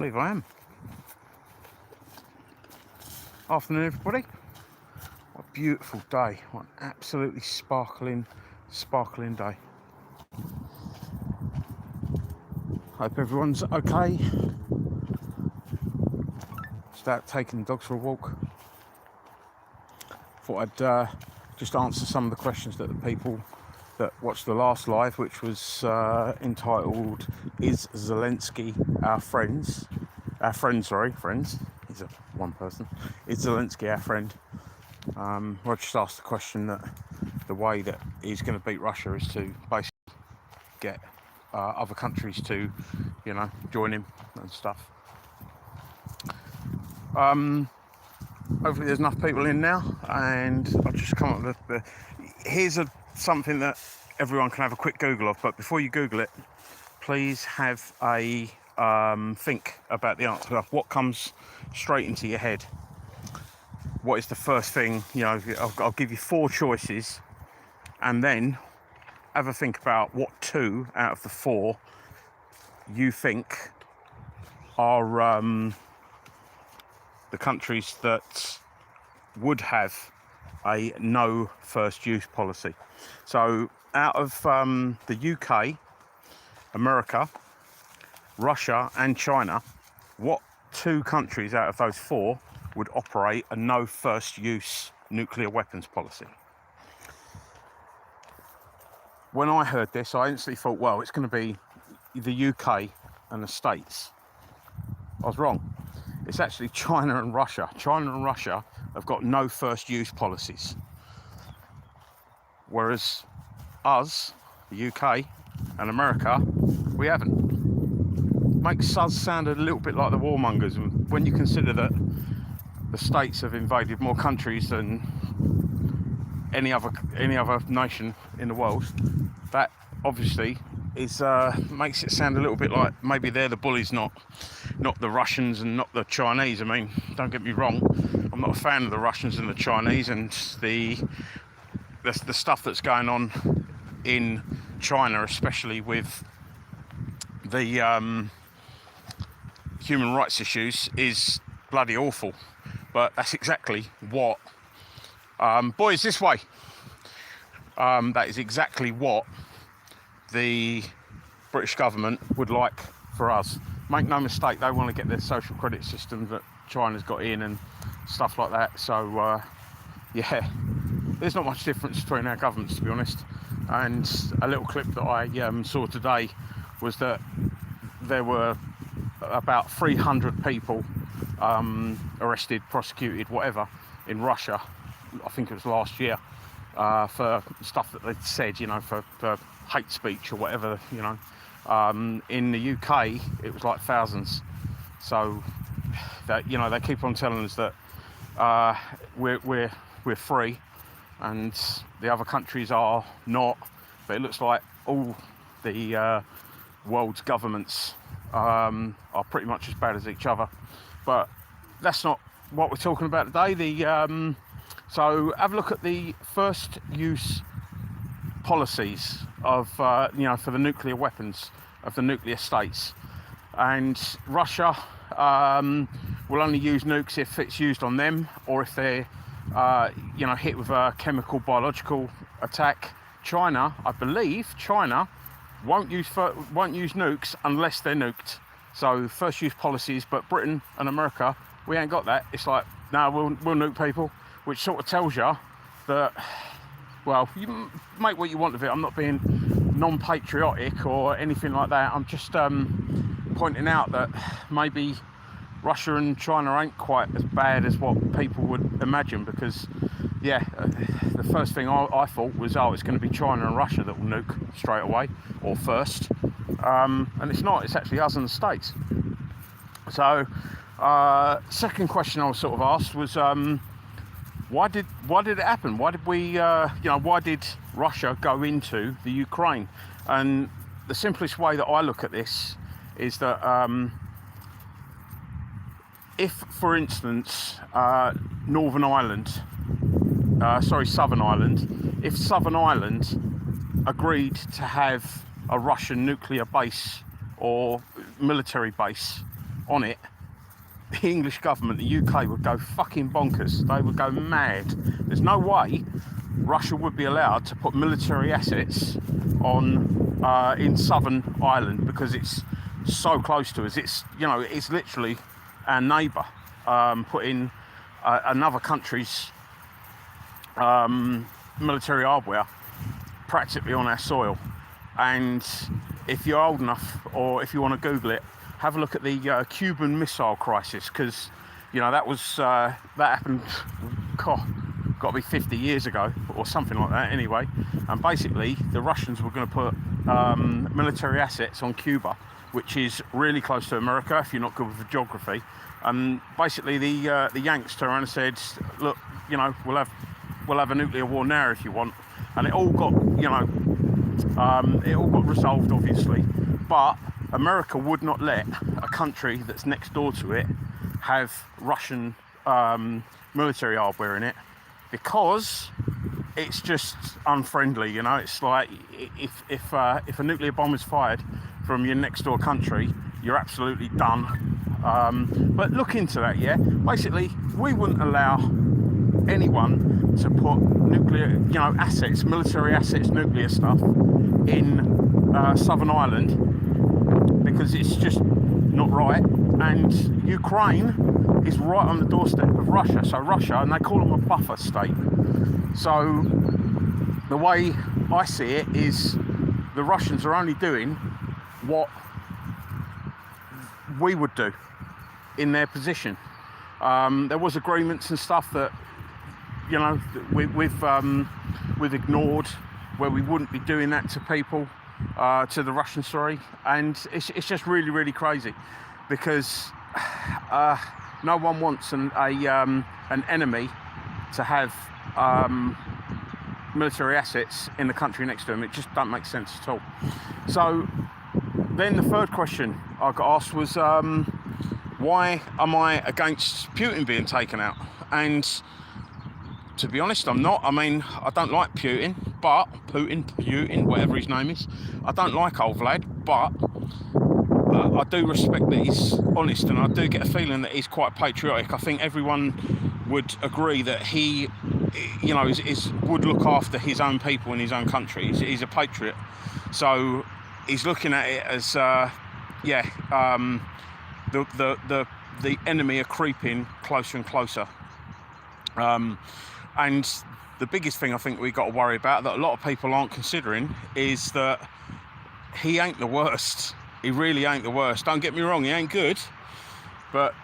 I believe I am. Afternoon, everybody. What a beautiful day. What an absolutely sparkling day. Hope everyone's okay. Just out taking the dogs for a walk. Thought I'd just answer some of the questions that the people that watched the last live, which was entitled "Is Zelensky our friends?" Friends. He's one person. Is Zelensky our friend? I just asked the question that the way that he's going to beat Russia is to basically get other countries to, join him and stuff. Hopefully there's enough people in now, and I'll just come up with here's something that everyone can have a quick Google of. But before you Google it, please have a think about the answer. What comes straight into your head? What is the first thing? I'll give you 4 choices, and then have a think about what 2 out of the 4 you think are the countries that would have a no first use policy. So out of the UK, America, Russia and China, what 2 countries out of those 4 would operate a no first use nuclear weapons policy? When I heard this, I instantly thought, well, it's going to be the UK and the States. I was wrong. It's actually China and Russia. China and Russia have got no first use policies. Whereas us, the UK and America, we haven't. Makes us sound a little bit like the warmongers when you consider that the States have invaded more countries than any other nation in the world. That obviously is makes it sound a little bit like maybe they're the bullies, not the Russians and not the Chinese. I mean, don't get me wrong, I'm not a fan of the Russians and the Chinese and the stuff that's going on in China, especially with the human rights issues, is bloody awful. But that's exactly what boys, this way. That is exactly what the British government would like for us. Make no mistake, they want to get their social credit system that China's got in and stuff like that. So yeah, there's not much difference between our governments, to be honest. And a little clip that I saw today was that there were about 300 people arrested, prosecuted, whatever, in Russia. I think it was last year, for stuff that they'd said, for hate speech or whatever, in the UK it was like thousands. So that, they keep on telling us that we're free and the other countries are not, but it looks like all the world's governments are pretty much as bad as each other. But that's not what we're talking about today. So have a look at the first use policies of for the nuclear weapons of the nuclear states. And Russia will only use nukes if it's used on them, or if they're hit with a chemical biological attack. China, I believe won't use nukes unless they're nuked. So first use policies. But Britain and America, we ain't got that. It's like, no, we'll nuke people, which sort of tells you that, well, you make what you want of it. I'm not being non-patriotic or anything like that. I'm just pointing out that maybe Russia and China ain't quite as bad as what people would imagine, because the first thing I thought was, it's going to be China and Russia that will nuke straight away or first, and it's not. It's actually us and the States. So second question I was sort of asked was, why did it happen? Why did why did Russia go into the Ukraine? And the simplest way that I look at this is that if, for instance, Southern Ireland, if Southern Ireland agreed to have a Russian nuclear base or military base on it, the English government, the UK, would go fucking bonkers. They would go mad. There's no way Russia would be allowed to put military assets on in Southern Ireland, because it's so close to us. It's, you know, it's literally our neighbour, putting another country's military hardware practically on our soil. And if you're old enough, or if you want to Google it, have a look at the Cuban Missile Crisis, because, you know, that was that happened, got to be 50 years ago or something like that anyway. And basically the Russians were going to put military assets on Cuba, which is really close to America if you're not good with the geography. And basically the Yanks turned around and said, look, you know, we'll have a nuclear war now if you want. And it all got, you know, it all got resolved, obviously. But America would not let a country that's next door to it have Russian military hardware in it, because it's just unfriendly. You know, it's like if a nuclear bomb is fired from your next door country, you're absolutely done. But look into that. Yeah, basically we wouldn't allow anyone to put nuclear, you know, assets, military assets, nuclear stuff in Southern Ireland, because it's just not right. And Ukraine is right on the doorstep of Russia, so Russia, and they call them a buffer state. So the way I see it is the Russians are only doing what we would do in their position. There was agreements and stuff that, you know, we've ignored, where we wouldn't be doing that to people, to the Russians, sorry. And it's just really, really crazy, because no one wants an enemy to have military assets in the country next to them. It just don't make sense at all. So then the third question I got asked was, why am I against Putin being taken out? And to be honest, I'm not. I mean, I don't like Putin, whatever his name is. I don't like old Vlad, but I do respect that he's honest, and I do get a feeling that he's quite patriotic. I think everyone would agree that he, you know, would look after his own people in his own country. He's a patriot, so he's looking at it as, the enemy are creeping closer and closer. And the biggest thing I think we got to worry about, that a lot of people aren't considering, is that he ain't the worst. He really ain't the worst. Don't get me wrong, he ain't good, but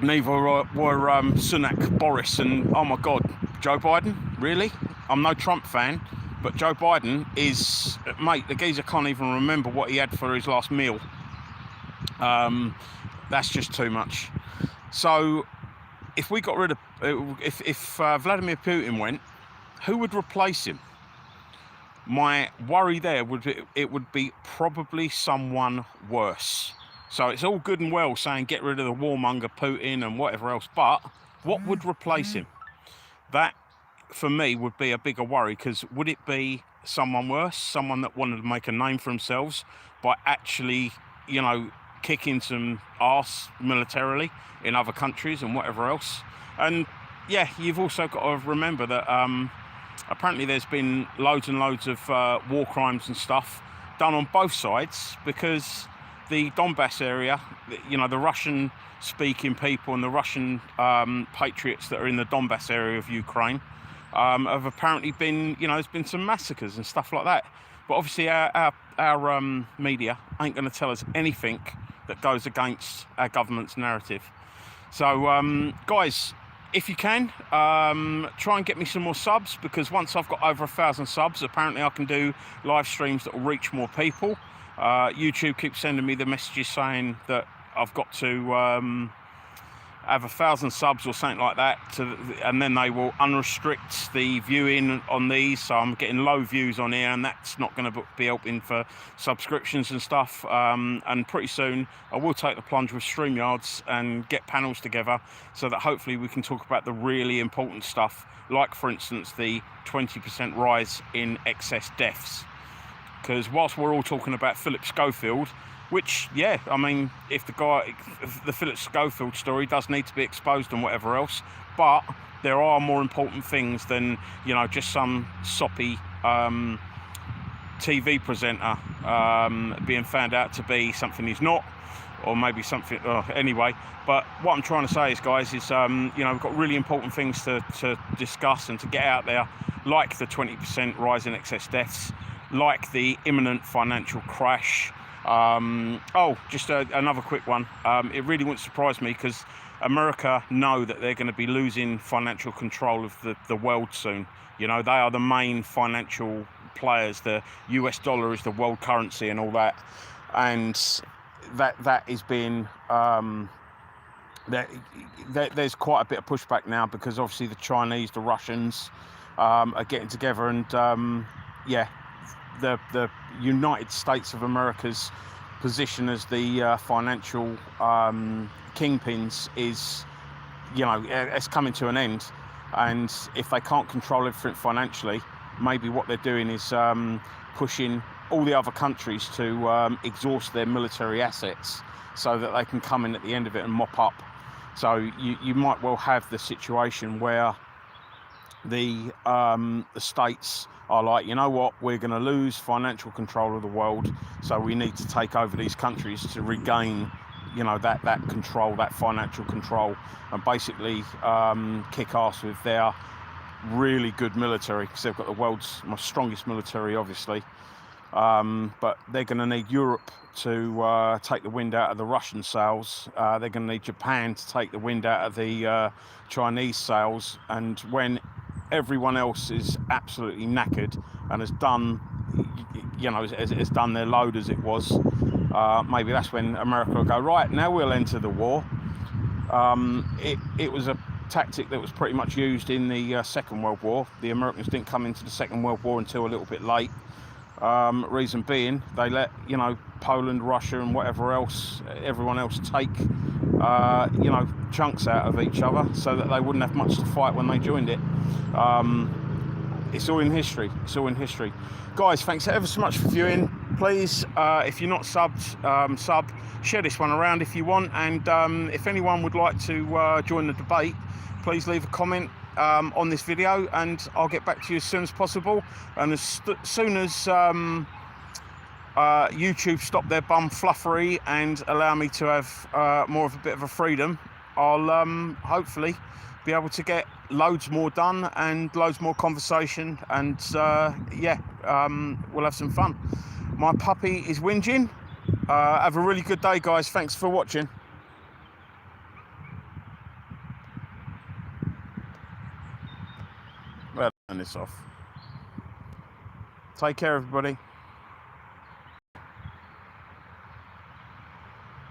neither were Sunak, Boris, and, oh my God, Joe Biden. Really? I'm no Trump fan, but Joe Biden is, mate, the geezer can't even remember what he had for his last meal. That's just too much. So if we got rid of, if Vladimir Putin went, who would replace him? My worry there would be, it would be probably someone worse. So it's all good and well saying get rid of the warmonger Putin and whatever else, but what would replace him? That, for me, would be a bigger worry, because would it be someone worse, someone that wanted to make a name for themselves by actually, you know, kicking some arse militarily in other countries and whatever else? And yeah, you've also got to remember that apparently there's been loads and loads of war crimes and stuff done on both sides, because the Donbass area, you know, the Russian speaking people and the Russian patriots that are in the Donbass area of Ukraine have apparently been, you know, there's been some massacres and stuff like that. But obviously our media ain't going to tell us anything that goes against our government's narrative. So guys, if you can, try and get me some more subs, because once I've got over 1,000 subs, apparently I can do live streams that will reach more people. YouTube keeps sending me the messages saying that I've got to have 1,000 subs or something like that, and then they will unrestrict the viewing on these, so I'm getting low views on here, and that's not going to be helping for subscriptions and stuff. And pretty soon I will take the plunge with StreamYards and get panels together, so that hopefully we can talk about the really important stuff, like for instance the 20% rise in excess deaths. Because whilst we're all talking about Philip Schofield which, yeah, I mean, if the Philip Schofield story does need to be exposed and whatever else, but there are more important things than, you know, just some soppy TV presenter being found out to be something he's not, or maybe something, anyway. But what I'm trying to say is, guys, is, you know, we've got really important things to discuss and to get out there, like the 20% rise in excess deaths, like the imminent financial crash. Just another quick one. It really wouldn't surprise me, because America know that they're going to be losing financial control of the world soon. You know, they are the main financial players. The US dollar is the world currency and all that, and that is being there's quite a bit of pushback now, because obviously the Chinese, the Russians are getting together, and the United States of America's position as the financial kingpins is, you know, it's coming to an end. And if they can't control everything financially, maybe what they're doing is pushing all the other countries to exhaust their military assets, so that they can come in at the end of it and mop up. So you might well have the situation where the states are like, you know what, we're going to lose financial control of the world, so we need to take over these countries to regain, you know, that control, that financial control, and basically kick ass with their really good military, because they've got the world's most strongest military, obviously. But they're going to need Europe to take the wind out of the Russian sails. They're going to need Japan to take the wind out of the Chinese sails. And when everyone else is absolutely knackered and has done, you know, has done their load, as it was, maybe that's when America will go, right, now we'll enter the war. It was a tactic that was pretty much used in the Second World War. The Americans didn't come into the Second World War until a little bit late. Reason being, they let, you know, Poland, Russia and whatever else, everyone else take, you know, chunks out of each other, so that they wouldn't have much to fight when they joined it. It's all in history. It's all in history. Guys, thanks ever so much for viewing. Please, if you're not subbed, sub. Share this one around if you want. And if anyone would like to join the debate, please leave a comment on this video, and I'll get back to you as soon as possible. And as soon as YouTube stop their bum fluffery and allow me to have more of a bit of a freedom, I'll hopefully be able to get loads more done and loads more conversation, and we'll have some fun. My puppy is whinging. Have a really good day, guys. Thanks for watching. Well, turn this off. Take care, everybody.